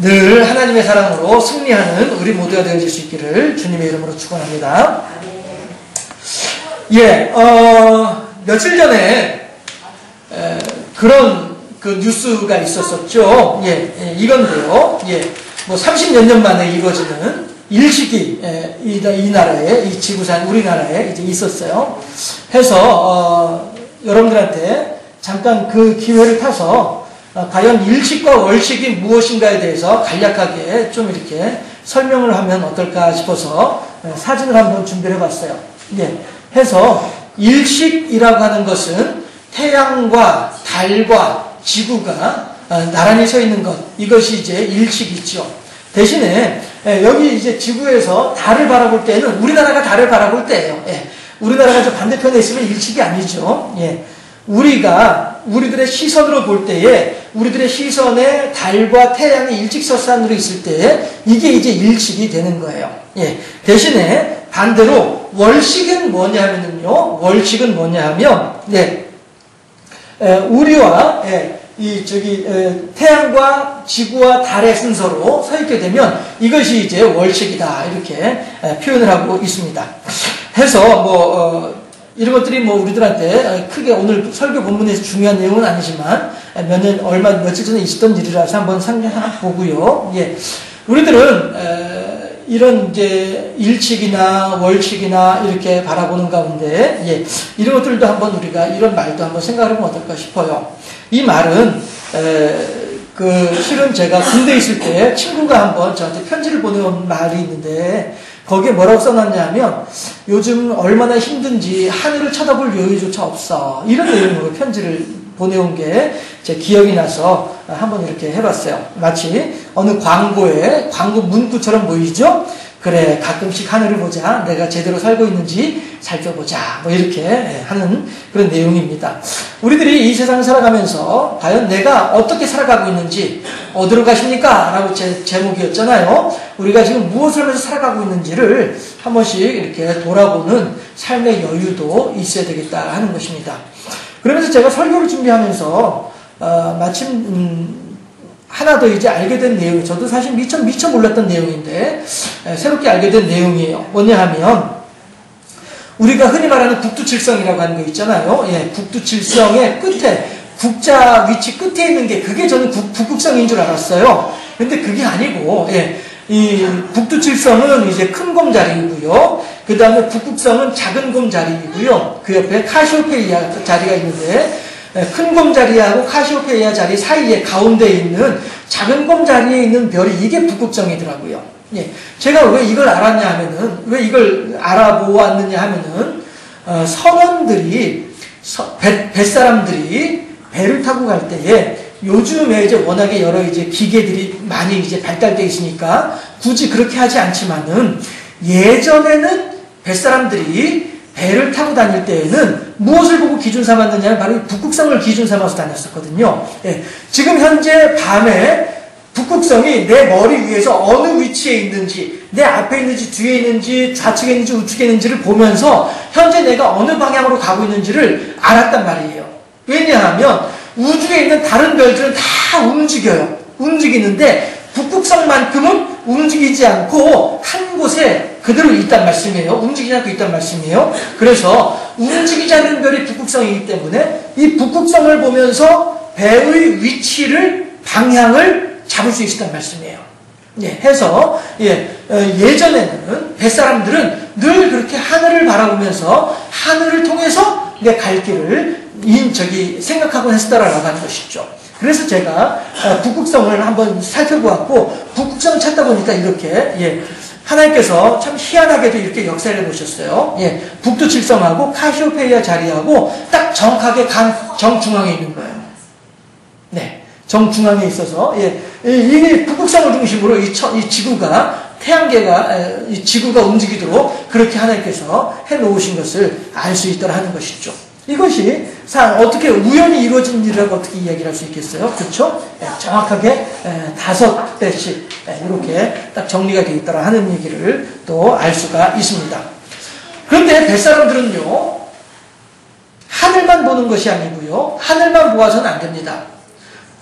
늘 하나님의 사랑으로 승리하는 우리 모두가 되어질 수 있기를 주님의 이름으로 축원합니다. 예, 며칠 전에 그런 그 뉴스가 있었었죠. 예, 이건데요. 예, 뭐 30몇 년 만에 이루어지는 일식이 이 나라에, 이 지구상 우리나라에 이제 있었어요. 해서 여러분들한테 잠깐 그 기회를 타서 과연 일식과 월식이 무엇인가에 대해서 간략하게 좀 이렇게 설명을 하면 어떨까 싶어서 사진을 한번 준비를 해봤어요. 예, 해서 일식이라고 하는 것은 태양과 달과 지구가 나란히 서 있는 것, 이것이 이제 일식이죠. 대신에 여기 이제 지구에서 달을 바라볼 때는 우리나라가 달을 바라볼 때예요. 예, 우리나라가 저 반대편에 있으면 일식이 아니죠. 예, 우리들의 시선으로 볼 때에 우리들의 시선에 달과 태양이 일직선상으로 있을 때에 이게 이제 일식이 되는 거예요. 예, 대신에 반대로 월식은 뭐냐 하면요. 월식은 뭐냐 하면, 네, 우리와, 태양과 지구와 달의 순서로 서 있게 되면 이것이 이제 월식이다. 이렇게 표현을 하고 있습니다. 해서 이런 것들이 우리들한테 크게 오늘 설교 본문에서 중요한 내용은 아니지만 며칠 전에 있었던 일이라서 한번 보고요. 예. 우리들은 이런 이제 일식이나 월식이나 이렇게 바라보는 가운데, 예, 이런 것들도 한번 우리가 이런 말도 한번 생각해보면 어떨까 싶어요. 이 말은 실은 제가 군대에 있을 때 친구가 한번 저한테 편지를 보내온 말이 있는데 거기에 뭐라고 써놨냐 하면 요즘 얼마나 힘든지 하늘을 쳐다볼 여유조차 없어, 이런 내용으로 편지를 보내온 게 제 기억이 나서 한번 이렇게 해봤어요. 마치 어느 광고 문구처럼 보이죠? 그래, 가끔씩 하늘을 보자, 내가 제대로 살고 있는지 살펴보자, 이렇게 하는 그런 내용입니다. 우리들이 이 세상을 살아가면서 과연 내가 어떻게 살아가고 있는지, 어디로 가십니까? 라고 제목이었잖아요. 우리가 지금 무엇을 하면서 살아가고 있는지를 한 번씩 이렇게 돌아보는 삶의 여유도 있어야 되겠다 하는 것입니다. 그러면서 제가 설교를 준비하면서 마침 하나 더 이제 알게 된 내용이, 저도 사실 미처 몰랐던 내용인데 새롭게 알게 된 내용이에요. 뭐냐 하면 우리가 흔히 말하는 국두칠성이라고 하는 거 있잖아요. 예, 국두칠성의 끝에, 국자 위치 끝에 있는 게 그게 저는 북극성인 줄 알았어요. 근데 그게 아니고, 예, 이 북두칠성은 이제 큰 곰 자리이고요. 그 다음에 북극성은 작은 곰 자리이고요. 그 옆에 카시오페이아 자리가 있는데 큰 곰 자리하고 카시오페이아 자리 사이에 가운데 있는 작은 곰 자리에 있는 별이 이게 북극성이더라고요. 예, 제가 왜 이걸 알았냐 하면은, 왜 이걸 알아보았느냐 하면은 선원들이, 뱃사람들이 배를 타고 갈 때에 요즘에 이제 워낙에 여러 이제 기계들이 많이 이제 발달되어 있으니까 굳이 그렇게 하지 않지만은 예전에는 뱃사람들이 배를 타고 다닐 때에는 무엇을 보고 기준 삼았느냐면 바로 북극성을 기준 삼아서 다녔었거든요. 예, 지금 현재 밤에 북극성이 내 머리 위에서 어느 위치에 있는지, 내 앞에 있는지 뒤에 있는지 좌측에 있는지 우측에 있는지를 보면서 현재 내가 어느 방향으로 가고 있는지를 알았단 말이에요. 왜냐하면 우주에 있는 다른 별들은 다 움직이는데 북극성만큼은 움직이지 않고 한 곳에 그대로 있단 말씀이에요. 움직이지 않고 있단 말씀이에요. 그래서 움직이지 않는 별이 북극성이기 때문에 이 북극성을 보면서 배의 위치를, 방향을 잡을 수 있었단 말씀이에요. 예, 해서 예전에는 뱃사람들은 늘 그렇게 하늘을 바라보면서 하늘을 통해서 내 갈 길을 생각하고 했었다라고 하는 것이죠. 그래서 제가 북극성을 한번 살펴보았고, 북극성을 찾다 보니까 이렇게, 하나님께서 참 희한하게도 이렇게 역사를 해보셨어요. 예, 북두칠성하고 카시오페이아 자리하고 딱 정확하게 정중앙에 있는 거예요. 네, 정중앙에 있어서, 이게 북극성을 중심으로 이 지구가, 태양계가, 이 지구가 움직이도록 그렇게 하나님께서 해놓으신 것을 알 수 있도록 하는 것이죠. 이것이 어떻게 우연히 이루어진 일이라고 어떻게 이야기를 할 수 있겠어요? 그렇죠? 정확하게 5배씩 이렇게 딱 정리가 되어 있다라 하는 얘기를 또 알 수가 있습니다. 그런데 뱃사람들은요, 하늘만 보는 것이 아니고요, 하늘만 보아서는 안 됩니다.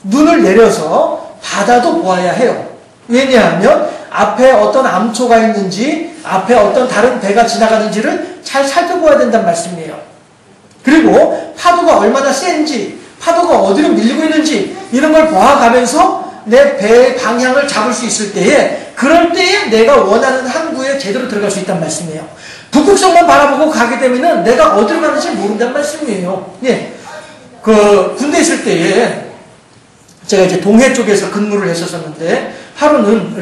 눈을 내려서 바다도 보아야 해요. 왜냐하면 앞에 어떤 암초가 있는지, 앞에 어떤 다른 배가 지나가는지를 잘 살펴봐야 된다는 말씀이에요. 그리고 파도가 얼마나 센지, 파도가 어디로 밀리고 있는지 이런 걸 봐가면서 내 배의 방향을 잡을 수 있을 때에, 그럴 때에 내가 원하는 항구에 제대로 들어갈 수 있다는 말씀이에요. 북극성만 바라보고 가게 되면은 내가 어디로 가는지 모른다는 말씀이에요. 예. 군대 있을 때에 제가 이제 동해 쪽에서 근무를 했었는데, 하루는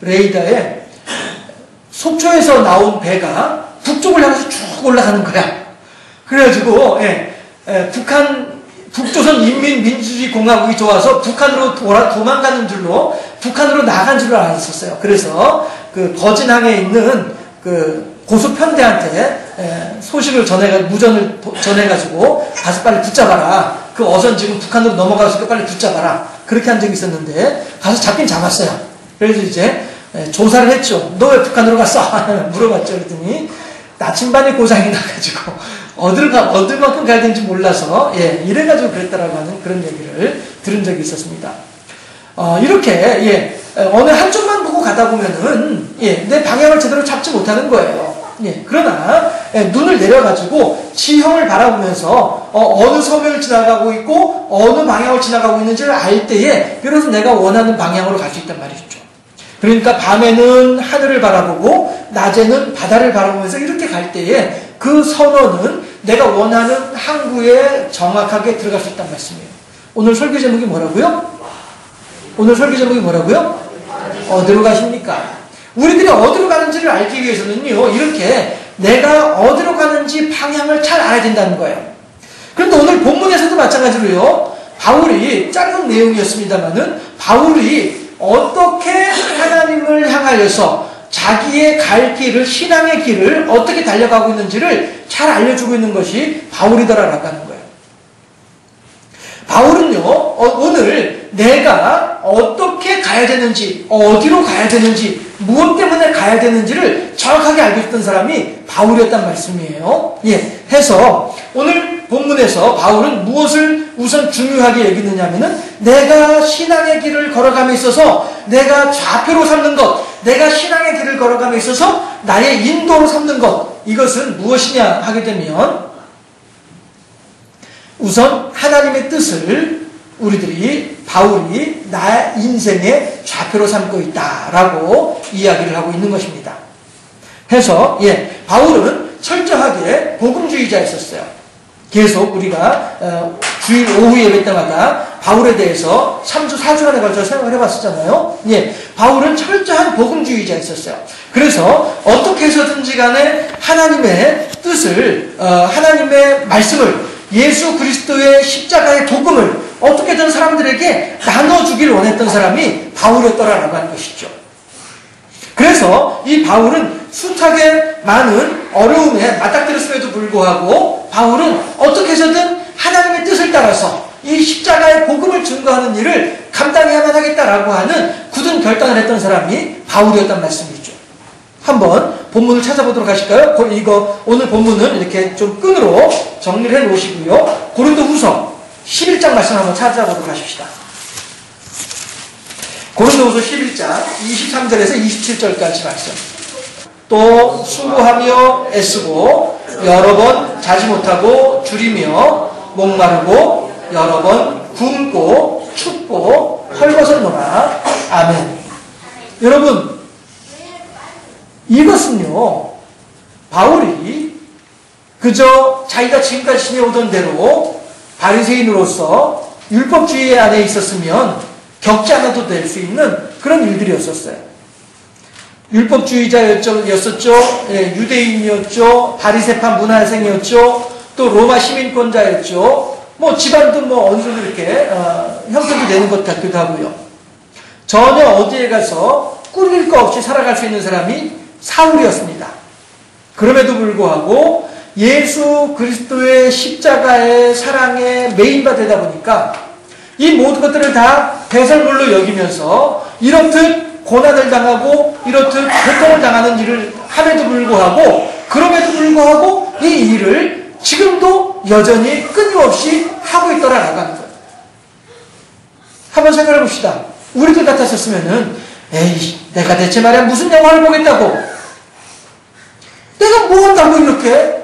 레이더에 속초에서 나온 배가 북쪽을 향해서 쭉 올라가는 거야. 그래가지고, 북조선 인민민주주의공화국이 좋아서 북한으로 도망가는 줄로, 북한으로 나간 줄로 알았었어요. 그래서 거진항에 있는 고수편대한테 소식을 무전을 전해가지고 가서 빨리 붙잡아라. 그 어선 지금 북한으로 넘어가서 빨리 붙잡아라. 그렇게 한 적이 있었는데, 가서 잡긴 잡았어요. 그래서 이제 조사를 했죠. 너 왜 북한으로 갔어? 물어봤죠. 그랬더니 나침반에 고장이 나가지고 어딜만큼 가야 되는지 몰라서, 이래가지고 그랬다라고 하는 그런 얘기를 들은 적이 있었습니다. 이렇게, 어느 한쪽만 보고 가다 보면은, 내 방향을 제대로 잡지 못하는 거예요. 그러나, 눈을 내려가지고 지형을 바라보면서, 어느 섬을 지나가고 있고, 어느 방향을 지나가고 있는지를 알 때에, 비로소 내가 원하는 방향으로 갈 수 있단 말이죠. 그러니까 밤에는 하늘을 바라보고, 낮에는 바다를 바라보면서 이렇게 갈 때에, 그 선원은 내가 원하는 항구에 정확하게 들어갈 수 있단 말씀이에요. 오늘 설교 제목이 뭐라고요? 어디로 가십니까? 우리들이 어디로 가는지를 알기 위해서는요, 이렇게 내가 어디로 가는지 방향을 잘 알아야 된다는 거예요. 그런데 오늘 본문에서도 마찬가지로요, 바울이, 짧은 내용이었습니다만은, 바울이 어떻게 하나님을 향하여서 자기의 갈 길을, 신앙의 길을 어떻게 달려가고 있는지를 잘 알려주고 있는 것이 바울이더라라고 하는 거예요. 바울은요, 오늘 내가 어떻게 가야 되는지, 어디로 가야 되는지, 무엇 때문에 가야 되는지를 정확하게 알고 있던 사람이 바울이었단 말씀이에요. 해서 오늘 본문에서 바울은 무엇을 우선 중요하게 여기느냐 하면은, 내가 신앙의 길을 걸어감에 있어서 내가 좌표로 삼는 것, 내가 신앙의 길을 걸어감에 있어서 나의 인도로 삼는 것, 이것은 무엇이냐 하게 되면, 우선 하나님의 뜻을 바울이 나의 인생의 좌표로 삼고 있다라고 이야기를 하고 있는 것입니다. 해서 바울은 철저하게 복음주의자였었어요. 계속 우리가 주일 오후 예배 때마다 바울에 대해서 3주 4주간에 걸쳐 생각을 해봤었잖아요. 바울은 철저한 복음주의자였었어요. 그래서 어떻게 해서든지 간에 하나님의 뜻을, 하나님의 말씀을, 예수 그리스도의 십자가의 복음을 어떻게든 사람들에게 나눠주기를 원했던 사람이 바울이었더라라고 하는 것이죠. 그래서 이 바울은 숱하게 많은 어려움에 맞닥뜨렸음에도 불구하고, 바울은 어떻게 해서든 하나님의 뜻을 따라서 이 십자가의 복음을 증거하는 일을 감당해야만 하겠다라고 하는 굳은 결단을 했던 사람이 바울이었단 말씀이죠. 한번 본문을 찾아보도록 하실까요? 오늘 본문은 이렇게 좀 끈으로 정리를 해 놓으시고요. 고린도후서 11장 말씀 한번 찾아보도록 하십시다. 고린도후서 11장 23절에서 27절까지 말씀. 또 수고하며 애쓰고 여러 번 자지 못하고 줄이며 목마르고 여러 번 굶고 춥고 헐벗었노라. 아멘. 여러분, 이것은요, 바울이 그저 자기가 지금까지 지내오던 대로 바리새인으로서 율법주의 안에 있었으면 겪지 않아도 될 수 있는 그런 일들이었었어요. 율법주의자였었죠. 유대인이었죠. 바리새파 문화생이었죠. 또 로마 시민권자였죠. 집안도 어느 정도 이렇게 형성이 되는 것 같기도 하고요. 전혀 어디에 가서 꿀릴 거 없이 살아갈 수 있는 사람이 사울이었습니다. 그럼에도 불구하고 예수 그리스도의 십자가의 사랑에 메인바 되다 보니까 이 모든 것들을 다 배설물로 여기면서 이렇듯 고난을 당하고 이렇듯 고통을 당하는 일을 함에도 불구하고, 그럼에도 불구하고 이 일을 지금도 여전히 끊임없이 하고 있더라라고 하는 거예요. 한번 생각해 봅시다. 우리들 같았었으면은 에이, 내가 대체 말이야 무슨 영화를 보겠다고, 내가 뭐 한다고 이렇게,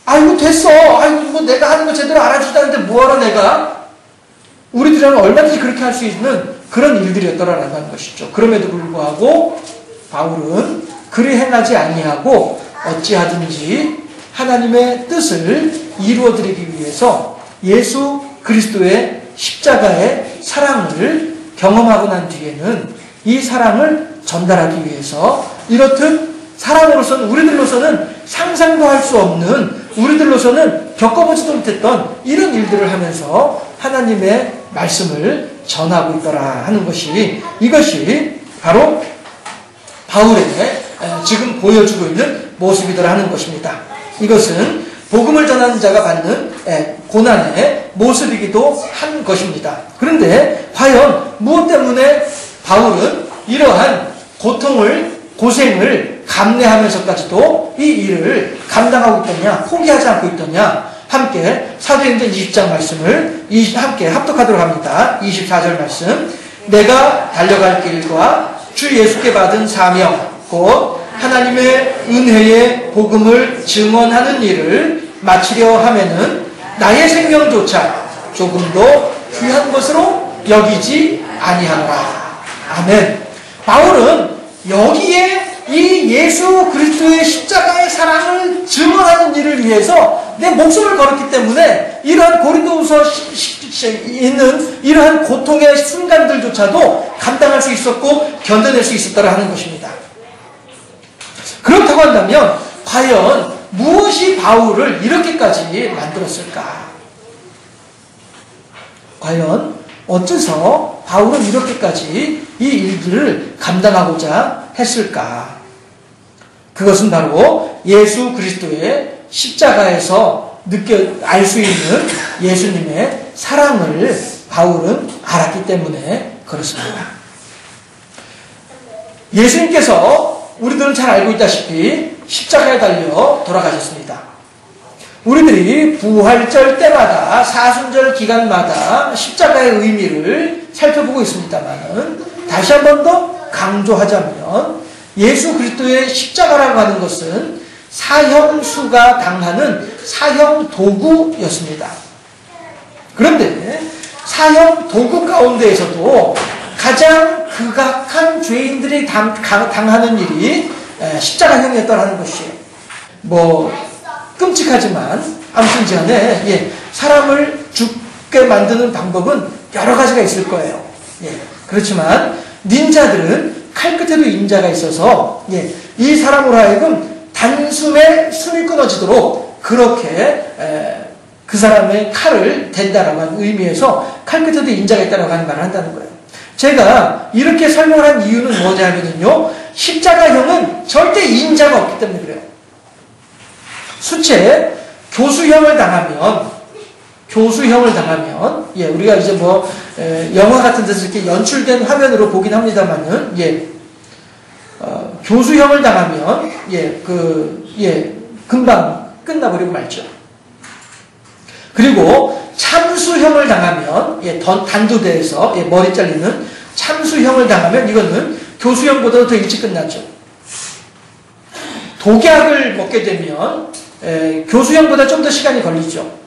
아이고 됐어, 아이고 뭐 내가 하는 거 제대로 알아주지도 않는데 뭐하러 내가, 우리들은 얼마든지 그렇게 할 수 있는 그런 일들이었더라라는 하는 것이죠. 그럼에도 불구하고 바울은 그리 행하지 아니하고 어찌하든지 하나님의 뜻을 이루어드리기 위해서 예수 그리스도의 십자가의 사랑을 경험하고 난 뒤에는 이 사랑을 전달하기 위해서 이렇듯 사랑으로서는, 우리들로서는 상상도 할 수 없는, 우리들로서는 겪어보지도 못했던 이런 일들을 하면서 하나님의 말씀을 전하고 있더라 하는 것이, 이것이 바로 바울의 지금 보여주고 있는 모습이더라 하는 것입니다. 이것은 복음을 전하는 자가 받는 고난의 모습이기도 한 것입니다. 그런데 과연 무엇 때문에 바울은 이러한 고생을 감내하면서까지도 이 일을 감당하고 있더냐, 포기하지 않고 있더냐, 함께 사도행전 20장 말씀을 함께 합독하도록 합니다. 24절 말씀. 내가 달려갈 길과 주 예수께 받은 사명 곧 하나님의 은혜의 복음을 증언하는 일을 마치려 하면은 나의 생명조차 조금도 귀한 것으로 여기지 아니하노라. 아멘. 바울은 여기에 이 예수 그리스도의 십자가의 사랑을 증언하는 일을 위해서 내 목숨을 걸었기 때문에 이러한 고린도후서 있는 이러한 고통의 순간들조차도 감당할 수 있었고 견뎌낼 수 있었다라 하는 것입니다. 그렇다고 한다면 과연 무엇이 바울을 이렇게까지 만들었을까? 과연 어째서 바울은 이렇게까지 이 일들을 감당하고자 했을까? 그것은 바로 예수 그리스도의 십자가에서 알 수 있는 예수님의 사랑을 바울은 알았기 때문에 그렇습니다. 예수님께서 우리들은 잘 알고 있다시피 십자가에 달려 돌아가셨습니다. 우리들이 부활절 때마다 사순절 기간마다 십자가의 의미를 살펴보고 있습니다만 다시 한 번 더 강조하자면 예수 그리스도의 십자가라고 하는 것은 사형수가 당하는 사형 도구였습니다. 그런데 사형 도구 가운데에서도 가장 극악한 죄인들이 당하는 일이 십자가형이었다는 것이에요. 뭐 끔찍하지만 아무튼간에 사람을 죽게 만드는 방법은 여러 가지가 있을 거예요. 그렇지만 닌자들은 칼 끝에도 임자가 있어서 이 사람으로 하여금 단숨에 숨이 끊어지도록 그렇게 그 사람의 칼을 댄다라고 하는 의미에서 칼 끝에도 임자가 있다라고 하는 말을 한다는 거예요. 제가 이렇게 설명한 이유는 뭐냐면요, 십자가형은 절대 임자가 없기 때문에 그래요. 수채 교수형을 당하면 우리가 이제 뭐 영화 같은 데서 이렇게 연출된 화면으로 보긴 합니다만은 교수형을 당하면 금방 끝나버리고 말죠. 그리고 참수형을 당하면 단두대에서 머리 잘리는 참수형을 당하면 이거는 교수형보다도 더 일찍 끝나죠. 독약을 먹게 되면 교수형보다 좀 더 시간이 걸리죠.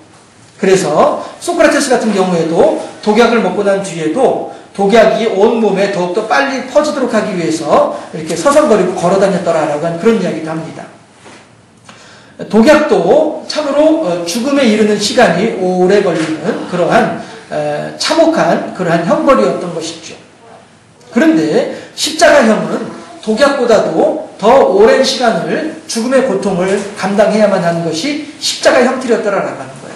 그래서 소크라테스 같은 경우에도 독약을 먹고 난 뒤에도 독약이 온몸에 더욱더 빨리 퍼지도록 하기 위해서 이렇게 서성거리고 걸어다녔더라라고 하는 그런 이야기도 합니다. 독약도 참으로 죽음에 이르는 시간이 오래 걸리는 그러한 참혹한 그러한 형벌이었던 것이죠. 그런데 십자가형은 독약보다도 더 오랜 시간을 죽음의 고통을 감당해야만 하는 것이 십자가의 형틀이었더라라고 하는 거예요.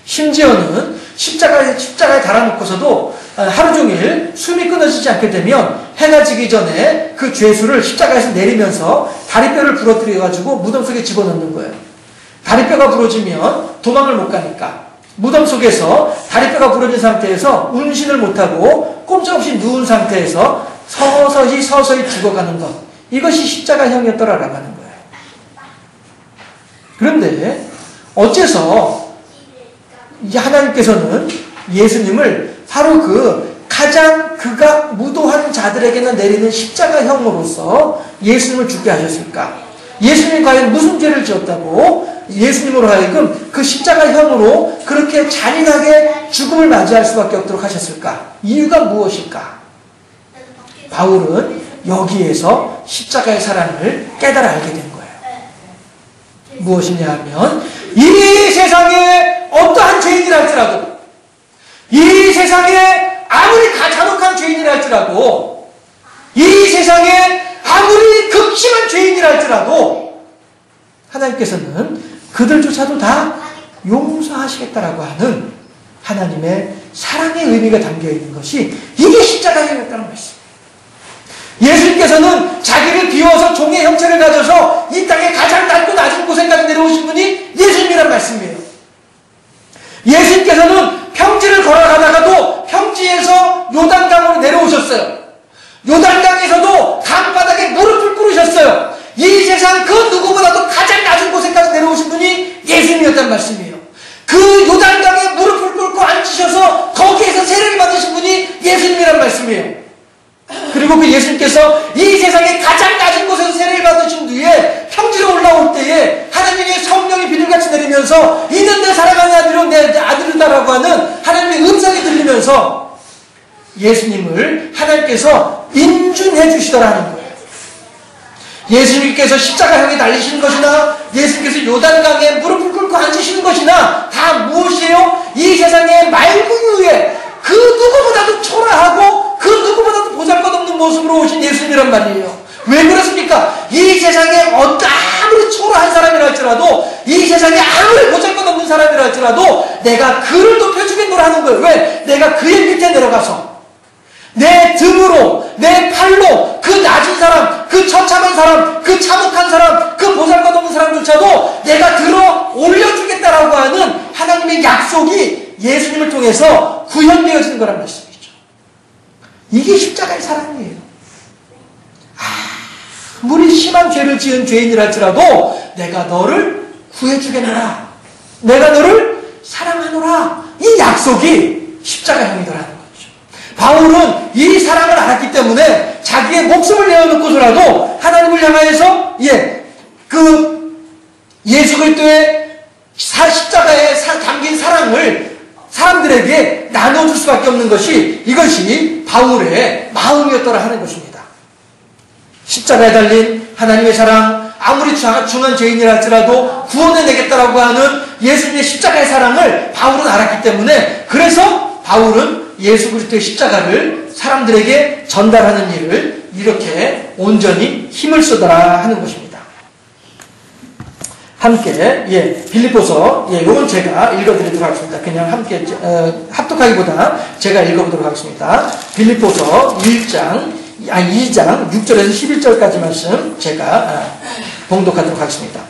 심지어는 십자가에 달아놓고서도 하루 종일 숨이 끊어지지 않게 되면 해가 지기 전에 그 죄수를 십자가에서 내리면서 다리뼈를 부러뜨려가지고 무덤 속에 집어넣는 거예요. 다리뼈가 부러지면 도망을 못 가니까 무덤 속에서 다리뼈가 부러진 상태에서 운신을 못하고 꼼짝없이 누운 상태에서 서서히 죽어가는 것, 이것이 십자가형이었더라라고 하는 거예요. 그런데 어째서 하나님께서는 예수님을 바로 그 가장 극악 무도한 자들에게는 내리는 십자가형으로서 예수님을 죽게 하셨을까? 예수님이 과연 무슨 죄를 지었다고 예수님으로 하여금 그 십자가형으로 그렇게 잔인하게 죽음을 맞이할 수밖에 없도록 하셨을까? 이유가 무엇일까? 바울은 여기에서 십자가의 사랑을 깨달아 알게 된 거예요. 무엇이냐 하면 이 세상에 어떠한 죄인이라 할지라도, 이 세상에 아무리 잔혹한 죄인이라 할지라도, 이 세상에 아무리 극심한 죄인이라 할지라도 하나님께서는 그들조차도 다 용서하시겠다라고 하는 하나님의 사랑의 의미가 담겨있는 것이 이게 십자가였다는 말씀. 예수님께서는 자기를 비워서 종의 형체를 가져서 이 땅에 가장 낮고 낮은 곳에까지 내려오신 분이 예수님이란 말씀이에요. 예수님께서는 평지를 걸어가다가도 평지에서 요단강으로 내려오셨어요. 요단강에서도 강바닥에 무릎을 꿇으셨어요. 이 세상 그 누구보다도 가장 낮은 곳에까지 내려오신 분이 예수님이었단 말씀이에요. 그 요단강에 무릎을 꿇고 앉으셔서 거기에서 세례를 받으신 분이 예수님이란 말씀이에요. 그리고 그 예수님께서 이 세상에 가장 낮은 곳에서 세례를 받으신 뒤에 평지로 올라올 때에 하나님의 성령이 비둘같이 내리면서 이는 내 사랑하는 아들은 내 아들이다라고 하는 하나님의 음성이 들리면서 예수님을 하나님께서 인준해 주시더라는 거예요. 예수님께서 십자가형에 달리시는 것이나 예수님께서 요단강에 무릎을 꿇고 앉으시는 것이나 다 무엇이에요? 이 세상의 맑은 위에 그 누구보다도 초라하고 그 누구보다도 보잘것없는 모습으로 오신 예수님이란 말이에요. 왜 그렇습니까? 이 세상에 아무리 초라한 사람이라 할지라도, 이 세상에 아무리 보잘것없는 사람이라 할지라도 내가 그를 높여주겠노라 하는 거예요. 왜? 내가 그의 밑에 내려가서 내 등으로, 내 팔로 그 낮은 사람, 그 처참한 사람, 그 참혹한 사람, 그 보잘것없는 사람조차도 내가 들어 올려주겠다라고 하는 하나님의 약속이 예수님을 통해서 구현되어지는 거란 말씀이죠. 이게 십자가의 사랑이에요. 아무리 심한 죄를 지은 죄인이라 할지라도 내가 너를 구해주겠노라, 내가 너를 사랑하노라, 이 약속이 십자가형이더라는 거죠. 바울은 이 사랑을 알았기 때문에 자기의 목숨을 내어놓고서라도 하나님을 향하여서 예수 그리스도의 십자가에 담긴 사랑을 사람들에게 나눠줄 수밖에 없는 것이, 이것이 바울의 마음이었더라 하는 것입니다. 십자가에 달린 하나님의 사랑, 아무리 중한 죄인이라 할지라도 구원해내겠다라고 하는 예수님의 십자가의 사랑을 바울은 알았기 때문에, 그래서 바울은 예수 그리스도의 십자가를 사람들에게 전달하는 일을 이렇게 온전히 힘을 쓰더라 하는 것입니다. 함께 빌립보서 요건 제가 읽어드리도록 하겠습니다. 그냥 함께 합독하기보다 제가 읽어보도록 하겠습니다. 빌립보서 2장 6절에서 11절까지 말씀 제가 봉독하도록 하겠습니다.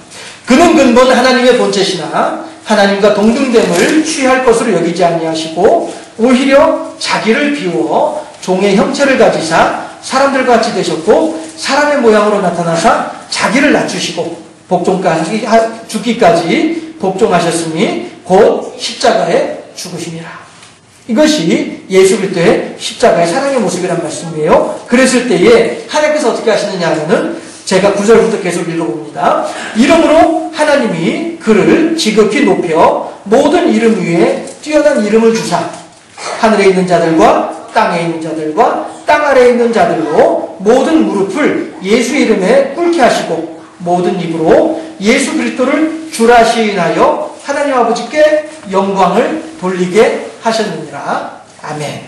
그는 근본 하나님의 본체시나 하나님과 동등됨을 취할 것으로 여기지 아니하시고 오히려 자기를 비워 종의 형체를 가지사 사람들과 같이 되셨고 사람의 모양으로 나타나사 자기를 낮추시고 복종까지 죽기까지 복종하셨으니 곧 십자가에 죽으심이라. 이것이 예수 그리스도의 십자가의 사랑의 모습이란 말씀이에요. 그랬을 때에 하나님께서 어떻게 하시느냐 하면은 제가 9절부터 계속 읽어봅니다. 이름으로 하나님이 그를 지극히 높여 모든 이름 위에 뛰어난 이름을 주사 하늘에 있는 자들과 땅에 있는 자들과 땅 아래에 있는 자들로 모든 무릎을 예수 이름에 꿇게 하시고 모든 입으로 예수 그리스도를 주라 시인하여 하나님 아버지께 영광을 돌리게 하셨느니라. 아멘.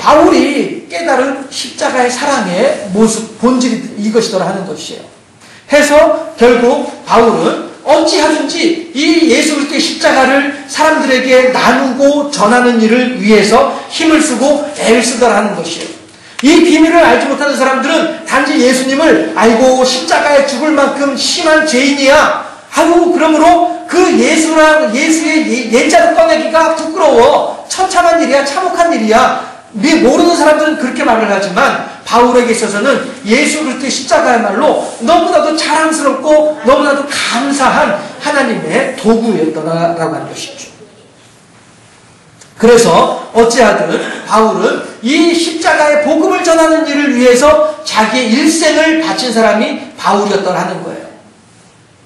바울이 깨달은 십자가의 사랑의 모습, 본질이 이것이더라 하는 것이에요. 해서 결국 바울은 어찌하든지 이 예수 그리스도의 십자가를 사람들에게 나누고 전하는 일을 위해서 힘을 쓰고 애를 쓰더라 하는 것이에요. 이 비밀을 알지 못하는 사람들은 단지 예수님을 아이고 십자가에 죽을 만큼 심한 죄인이야 하고, 그러므로 그 예수의 예자를 꺼내기가 부끄러워, 처참한 일이야, 참혹한 일이야, 모르는 사람들은 그렇게 말을 하지만 바울에게 있어서는 예수 그리스도의 십자가야말로 너무나도 자랑스럽고 너무나도 감사한 하나님의 도구였더라라고 하는 것이죠. 그래서 어찌하든 바울은 이 십자가의 복음을 전하는 일을 위해서 자기의 일생을 바친 사람이 바울이었더라 하는 거예요.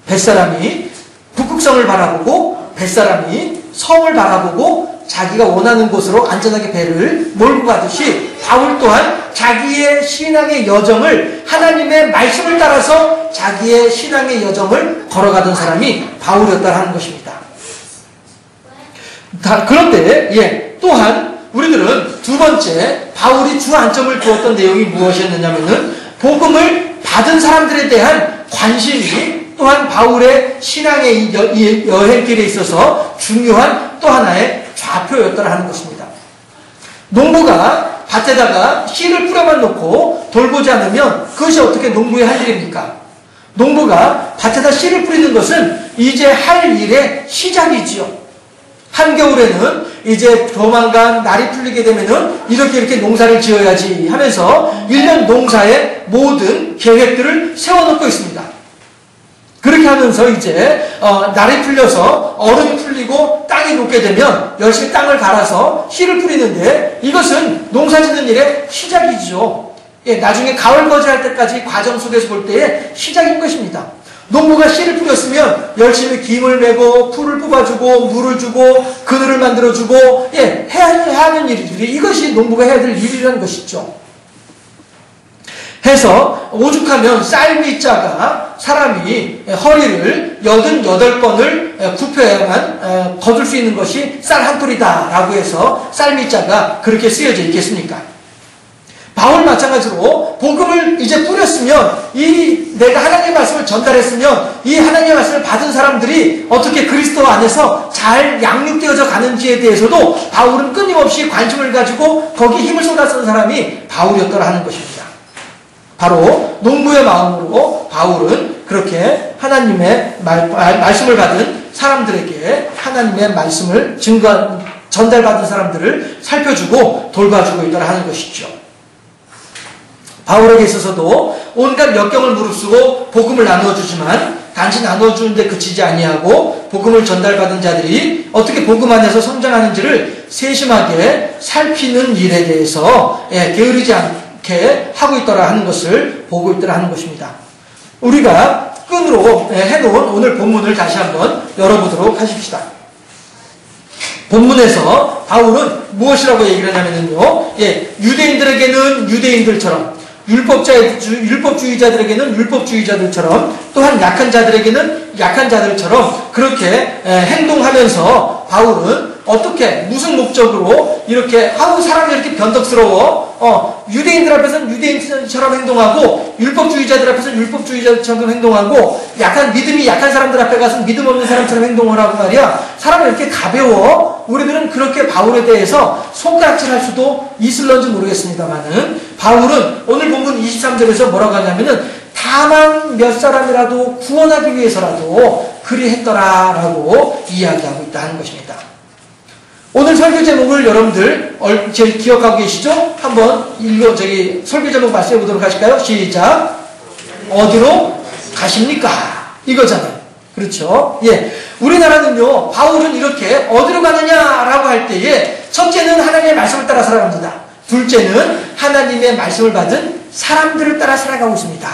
뱃사람이 북극성을 바라보고 뱃사람이 성을 바라보고 자기가 원하는 곳으로 안전하게 배를 몰고 가듯이 바울 또한 자기의 신앙의 여정을 하나님의 말씀을 따라서 자기의 신앙의 여정을 걸어가던 사람이 바울이었다고 하는 것입니다. 그런데 또한 우리들은 두 번째 바울이 주 안점을 두었던 내용이 무엇이었느냐면은 복음을 받은 사람들에 대한 관심이 또한 바울의 신앙의 여행길에 있어서 중요한 또 하나의 좌표였더라 하는 것입니다. 농부가 밭에다가 씨를 뿌려만 놓고 돌보지 않으면 그것이 어떻게 농부의 할 일입니까? 농부가 밭에다 씨를 뿌리는 것은 이제 할 일의 시작이지요. 한겨울에는 이제 조만간 날이 풀리게 되면은 이렇게 농사를 지어야지 하면서 1년 농사의 모든 계획들을 세워놓고 있습니다. 그렇게 하면서 이제 날이 풀려서 얼음이 풀리고 땅이 녹게 되면 열심히 땅을 갈아서 씨를 뿌리는데 이것은 농사 짓는 일의 시작이죠. 나중에 가을 거지할 때까지 과정 속에서 볼 때의 시작인 것입니다. 농부가 씨를 뿌렸으면 열심히 김을 메고 풀을 뽑아주고 물을 주고 그늘을 만들어주고 해야 하는 일들이 이것이 농부가 해야 될 일이라는 것이죠. 해서 오죽하면 쌀미자가 사람이 허리를 88번을 굽혀야만 거둘 수 있는 것이 쌀 한 톨이다 라고 해서 쌀미자가 그렇게 쓰여져 있겠습니까? 바울 마찬가지로 복음을 이제 뿌렸으면 내가 하나님의 말씀을 전달했으면 이 하나님의 말씀을 받은 사람들이 어떻게 그리스도 안에서 잘 양육되어져 가는지에 대해서도 바울은 끊임없이 관심을 가지고 거기에 힘을 쏟아쓰는 사람이 바울이었더라 하는 것입니다. 바로 농부의 마음으로 바울은 그렇게 하나님의 말씀을 받은 사람들에게 하나님의 말씀을 전달받은 사람들을 살펴주고 돌봐주고 있더라 하는 것이죠. 바울에게 있어서도 온갖 역경을 무릅쓰고 복음을 나누어주지만 단지 나누어주는데 그치지 아니하고 복음을 전달받은 자들이 어떻게 복음 안에서 성장하는지를 세심하게 살피는 일에 대해서 게으르지 않게 하고 있더라 하는 것을 보고 있더라 하는 것입니다. 우리가 끈으로 해놓은 오늘 본문을 다시 한번 열어보도록 하십시다. 본문에서 바울은 무엇이라고 얘기를 하냐면요. 유대인들에게는 유대인들처럼 율법주의자들에게는 율법주의자들처럼 또한 약한 자들에게는 약한 자들처럼 그렇게 행동하면서 바울은 어떻게 무슨 목적으로 이렇게 사람이 이렇게 변덕스러워 유대인들 앞에서는 유대인처럼 행동하고 율법주의자들 앞에서는 율법주의자처럼 행동하고 믿음이 약한 사람들 앞에 가서는 믿음 없는 사람처럼 행동을 하고 말이야. 사람이 이렇게 가벼워. 우리들은 그렇게 바울에 대해서 손가락질할 수도 있을런지 모르겠습니다만은 바울은 오늘 본문 23절에서 뭐라고 하냐면은 다만 몇 사람이라도 구원하기 위해서라도 그리 했더라라고 이야기하고 있다 하는 것입니다. 오늘 설교 제목을 여러분들 제일 기억하고 계시죠? 한번 설교 제목 말씀해 보도록 하실까요? 시작. 어디로 가십니까? 이거잖아요. 그렇죠? 우리나라는요, 바울은 이렇게 어디로 가느냐라고 할 때에 첫째는 하나님의 말씀을 따라 살아갑니다. 둘째는 하나님의 말씀을 받은 사람들을 따라 살아가고 있습니다.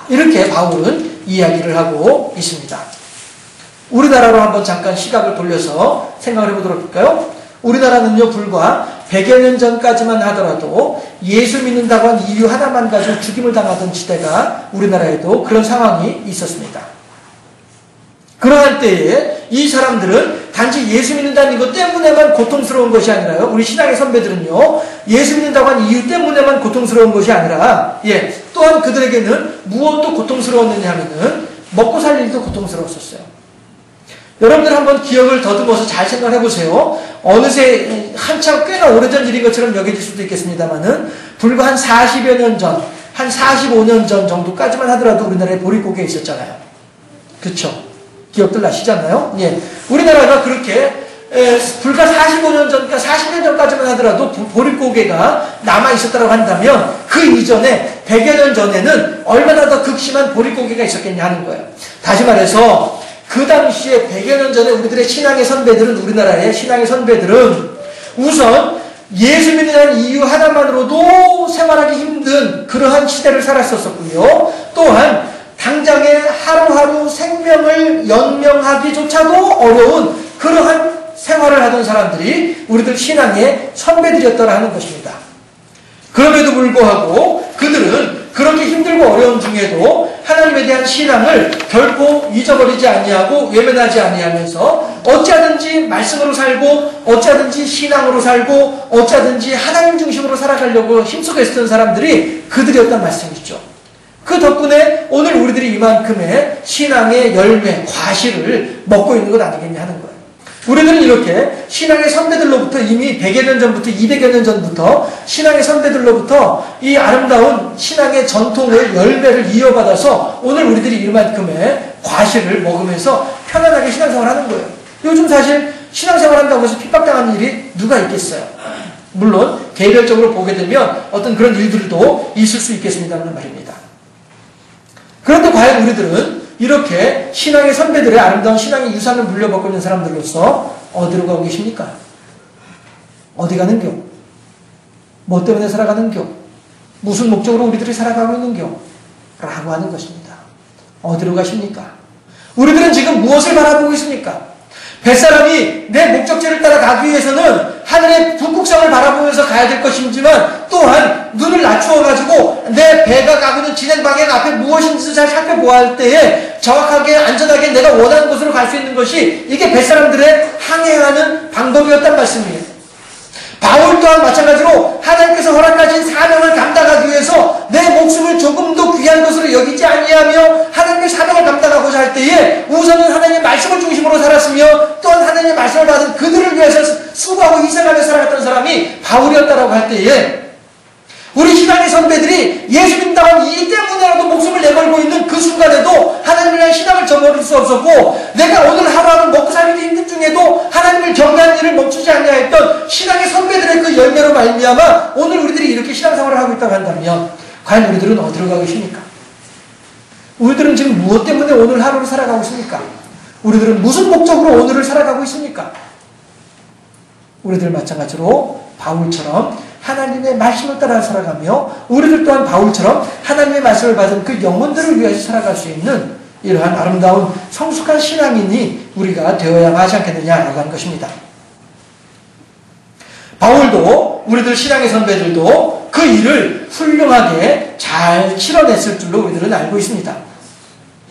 이렇게 바울은 이야기를 하고 있습니다. 우리나라로 한번 잠깐 시각을 돌려서 생각을 해보도록 할까요? 우리나라는요, 불과 100여 년 전까지만 하더라도 예수 믿는다고 한 이유 하나만 가지고 죽임을 당하던 시대가 우리나라에도 그런 상황이 있었습니다. 그러할 때에 이 사람들은 단지 예수 믿는다는 것 때문에만 고통스러운 것이 아니라요. 우리 신앙의 선배들은요, 예수 믿는다고 한 이유 때문에만 고통스러운 것이 아니라, 또한 그들에게는 무엇도 고통스러웠느냐 하면은 먹고 살 일도 고통스러웠었어요. 여러분들 한번 기억을 더듬어서 잘 생각해 보세요. 어느새 한참 꽤나 오래전 일인 것처럼 여겨질 수도 있겠습니다만은 불과 한 40여 년 전, 한 45년 전 정도까지만 하더라도 우리나라에 보릿고개 있었잖아요. 그쵸? 기억들 나시잖아요? 우리나라가 그렇게 불과 45년 전, 그러니까 40년 전까지만 하더라도 보릿고개가 남아있었다고 한다면 그 이전에 100여 년 전에는 얼마나 더 극심한 보릿고개가 있었겠냐 하는 거예요. 다시 말해서 그 당시에 100여 년 전에 우리들의 신앙의 선배들은, 우리나라의 신앙의 선배들은 우선 예수 믿는 이유 하나만으로도 생활하기 힘든 그러한 시대를 살았었고요. 또한 당장에 하루하루 생명을 연명하기조차도 어려운 그러한 생활을 하던 사람들이 우리들 신앙의 선배들이었더라 하는 것입니다. 그럼에도 불구하고 그들은 그렇게 힘들고 어려운 중에도 하나님에 대한 신앙을 결코 잊어버리지 아니하고 외면하지 아니하면서 어찌하든지 말씀으로 살고 어찌하든지 신앙으로 살고 어찌하든지 하나님 중심으로 살아가려고 힘쓰고 있었던 사람들이 그들이었단 말씀이죠. 그 덕분에 오늘 우리들이 이만큼의 신앙의 열매, 과실을 먹고 있는 것 아니겠냐 하는 거예요. 우리들은 이렇게 신앙의 선배들로부터 이미 100여 년 전부터 200여 년 전부터 신앙의 선배들로부터 이 아름다운 신앙의 전통의 열매를 이어받아서 오늘 우리들이 이만큼의 과실을 먹으면서 편안하게 신앙생활을 하는 거예요. 요즘 사실 신앙생활 한다고 해서 핍박당하는 일이 누가 있겠어요? 물론 개별적으로 보게 되면 어떤 그런 일들도 있을 수 있겠습니다는 말입니다. 그런데 과연 우리들은 이렇게 신앙의 선배들의 아름다운 신앙의 유산을 물려받고 있는 사람들로서 어디로 가고 계십니까? 어디 가는겨? 뭐 때문에 살아가는겨? 무슨 목적으로 우리들이 살아가고 있는겨? 라고 하는 것입니다. 어디로 가십니까? 우리들은 지금 무엇을 바라보고 있습니까? 뱃사람이 내 목적지를 따라 가기 위해서는 하늘의 북극성을 바라보면서 가야 될 것이지만 또한 눈을 낮추어가지고 내 배가 가고 있는 진행 방향 앞에 무엇인지 잘 살펴보아야 할 때에 정확하게 안전하게 내가 원하는 곳으로 갈 수 있는 것이 이게 뱃사람들의 항해하는 방법이었단 말씀이에요. 바울 또한 마찬가지로 하나님께서 허락하신 사명을 감당하기 위해서 내 목숨을 조금 더 귀한 것으로 여기지 아니하며 하나님의 사명을 감당하고자 할 때에 우선은 하나님의 말씀을 중심으로 살았으며 또한 하나님의 말씀을 받은 그들을 위해서 수고하고 희생하며 살아갔던 사람이 바울이었다라고 할 때에 우리 신앙의 선배들이 예수 믿는다는 이 때문에라도 목숨을 내걸고 있는 그 순간에도 하나님을 위한 신앙을 저버릴 수 없었고 내가 오늘 하루하루 먹고 살기 힘든 중에도 하나님을 경배하는 일을 멈추지 않냐했던 신앙의 선배들의 그 열매로 말미암아 오늘 우리들이 이렇게 신앙생활을 하고 있다고 한다면 과연 우리들은 어디로 가고 있습니까? 우리들은 지금 무엇 때문에 오늘 하루를 살아가고 있습니까? 우리들은 무슨 목적으로 오늘을 살아가고 있습니까? 우리들 마찬가지로 바울처럼 하나님의 말씀을 따라 살아가며 우리들 또한 바울처럼 하나님의 말씀을 받은 그 영혼들을 위해서 살아갈 수 있는 이러한 아름다운 성숙한 신앙인이 우리가 되어야 하지 않겠느냐라고 하는 것입니다. 바울도 우리들 신앙의 선배들도 그 일을 훌륭하게 잘 치러냈을 줄로 우리들은 알고 있습니다.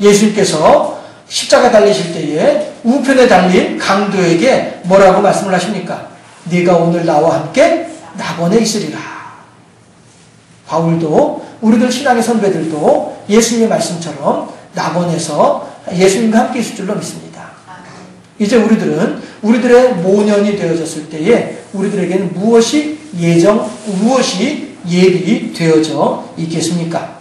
예수님께서 십자가 달리실 때에 우편에 달린 강도에게 뭐라고 말씀을 하십니까? 네가 오늘 나와 함께 낙원에 있으리라. 바울도 우리들 신앙의 선배들도 예수님의 말씀처럼 낙원에서 예수님과 함께 있을 줄로 믿습니다. 이제 우리들은 우리들의 모년이 되어졌을 때에 우리들에게는 무엇이 예비 되어져 있겠습니까?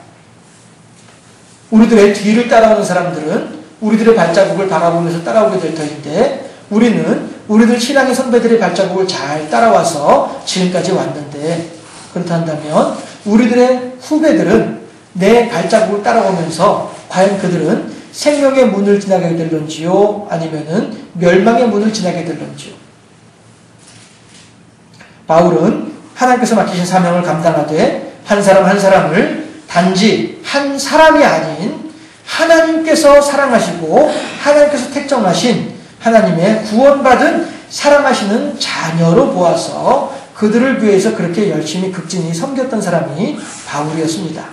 우리들의 뒤를 따라오는 사람들은 우리들의 발자국을 바라보면서 따라오게 될 터인데 우리는 우리들 신앙의 선배들의 발자국을 잘 따라와서 지금까지 왔는데 그렇다면 우리들의 후배들은 내 발자국을 따라오면서 과연 그들은 생명의 문을 지나게 될런지요? 아니면은 멸망의 문을 지나게 될런지요? 바울은 하나님께서 맡기신 사명을 감당하되 한 사람 한 사람을 단지 한 사람이 아닌 하나님께서 사랑하시고 하나님께서 택정하신 하나님의 구원받은 사랑하시는 자녀로 보아서 그들을 위해서 그렇게 열심히 극진히 섬겼던 사람이 바울이었습니다.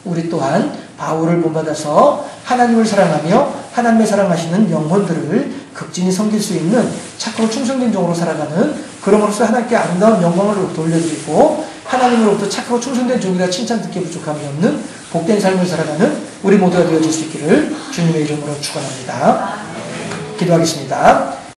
우리 또한 바울을 본받아서 하나님을 사랑하며 하나님의 사랑하시는 영혼들을 극진히 섬길 수 있는 착하고 충성된 종으로 살아가는 그럼으로써 하나님께 아름다운 영광을 돌려드리고 하나님으로부터 착하고 충성된 종이라 칭찬 듣기에 부족함이 없는 복된 삶을 살아가는 우리 모두가 되어질 수 있기를 주님의 이름으로 축원합니다. 기도하겠습니다.